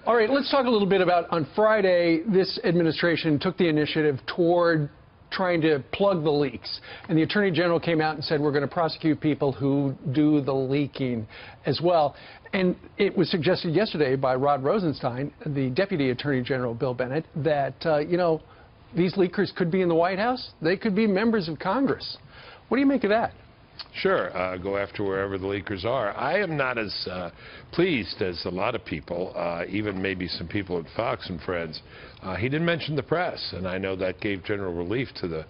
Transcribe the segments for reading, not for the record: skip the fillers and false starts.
All right, let's talk a little bit about, on Friday, this administration took the initiative toward trying to plug the leaks. And the Attorney General came out and said, we're going to prosecute people who do the leaking as well. And it was suggested yesterday by Rod Rosenstein, the Deputy Attorney General, Bill Bennett, that, these leakers could be in the White House. They could be members of Congress. What do you make of that? Sure, go after wherever the leakers are. I am not as pleased as a lot of people, even maybe some people at Fox and Friends. He didn't mention the press, and I know that gave general relief to the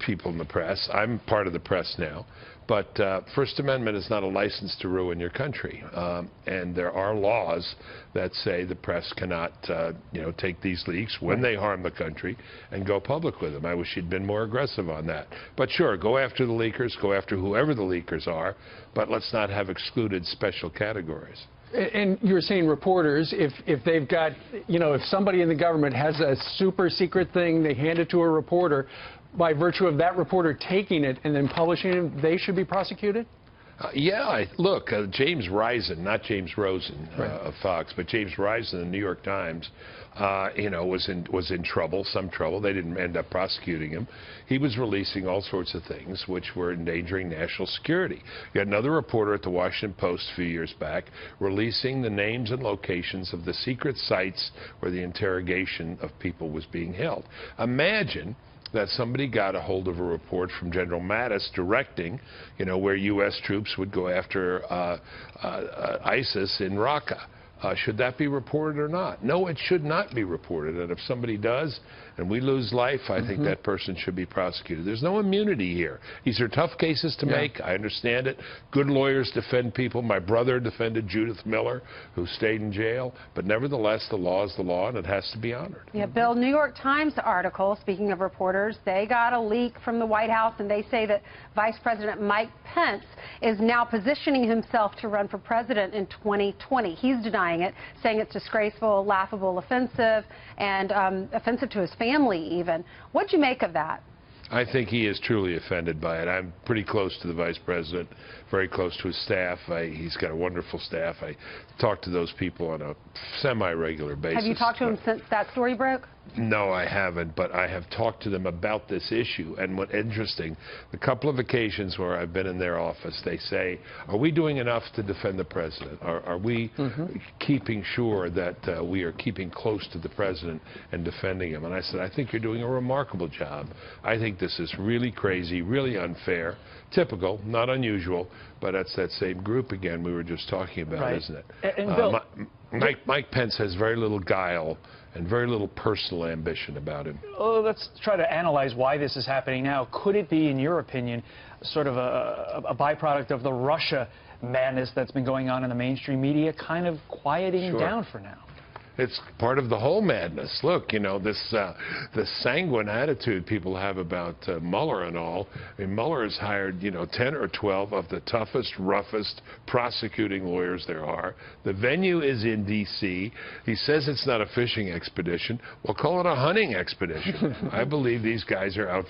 people in the press. I'm part of the press now. But First Amendment is not a license to ruin your country. And there are laws that say the press cannot, take these leaks when they harm the country and go public with them. I wish he'd been more aggressive on that. But sure, go after the leakers, go after whoever the leakers are, but let's not have excluded special categories. And you're saying reporters, if they've got, if somebody in the government has a super secret thing, they hand it to a reporter, by virtue of that reporter taking it and then publishing it, they should be prosecuted? Look, James Risen, not James Rosen of Fox, but James Risen in the New York Times, was in trouble, some trouble. They didn't end up prosecuting him. He was releasing all sorts of things which were endangering national security. You had another reporter at the Washington Post a few years back releasing the names and locations of the secret sites where the interrogation of people was being held. Imagine that somebody got a hold of a report from General Mattis directing, where U.S. troops would go after ISIS in Raqqa. Should that be reported or not? No, it should not be reported. And if somebody does and we lose life, I think that person should be prosecuted. There's no immunity here. These are tough cases to make. I understand it. Good lawyers defend people. My brother defended Judith Miller, who stayed in jail. But nevertheless, the law is the law, and it has to be honored. Yeah, Bill, New York Times article, speaking of reporters, they got a leak from the White House, and they say that Vice President Mike Pence is now positioning himself to run for president in 2020. He's denying it, saying it's disgraceful, laughable, offensive, and offensive to his family even. What'd you make of that? I think he is truly offended by it. I'm pretty close to the vice president, very close to his staff. He's got a wonderful staff. I talk to those people on a semi-regular basis. Have you talked to him since that story broke? No, I haven't, but I have talked to them about this issue. And what's interesting, the couple of occasions where I've been in their office, they say, are we doing enough to defend the president? Are we keeping sure that we are keeping close to the president and defending him? And I said, I think you're doing a remarkable job. I think this is really crazy, really unfair, typical, not unusual, but that's that same group again we were just talking about, isn't it? And Bill, Mike Pence has very little guile and very little personal ambition about him. Let's try to analyze why this is happening now. Could it be, in your opinion, sort of a byproduct of the Russia madness that's been going on in the mainstream media, kind of quieting down for now? It's part of the whole madness. Look, this sanguine attitude people have about Mueller and all. I mean, Mueller has hired, 10 or 12 of the toughest, roughest prosecuting lawyers there are. The venue is in D.C. He says it's not a fishing expedition. Well, call it a hunting expedition. I believe these guys are out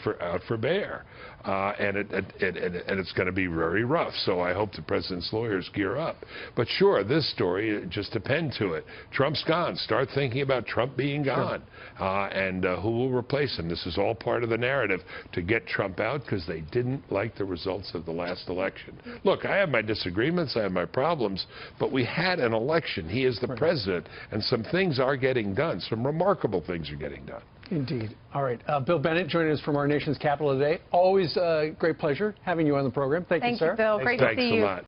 for bear. And it's going to be very rough. So I hope the president's lawyers gear up. But sure, this story, just append to it. Trump's gone. Start thinking about Trump being gone and who will replace him. This is all part of the narrative to get Trump out because they didn't like the results of the last election. Look, I have my disagreements. I have my problems. But we had an election. He is the president. And some things are getting done. Some remarkable things are getting done. Indeed. All right. Bill Bennett joining us from our nation's capital today. Always a great pleasure having you on the program. Thank you, sir. Thank you, Bill. Great to see you. Thanks a lot.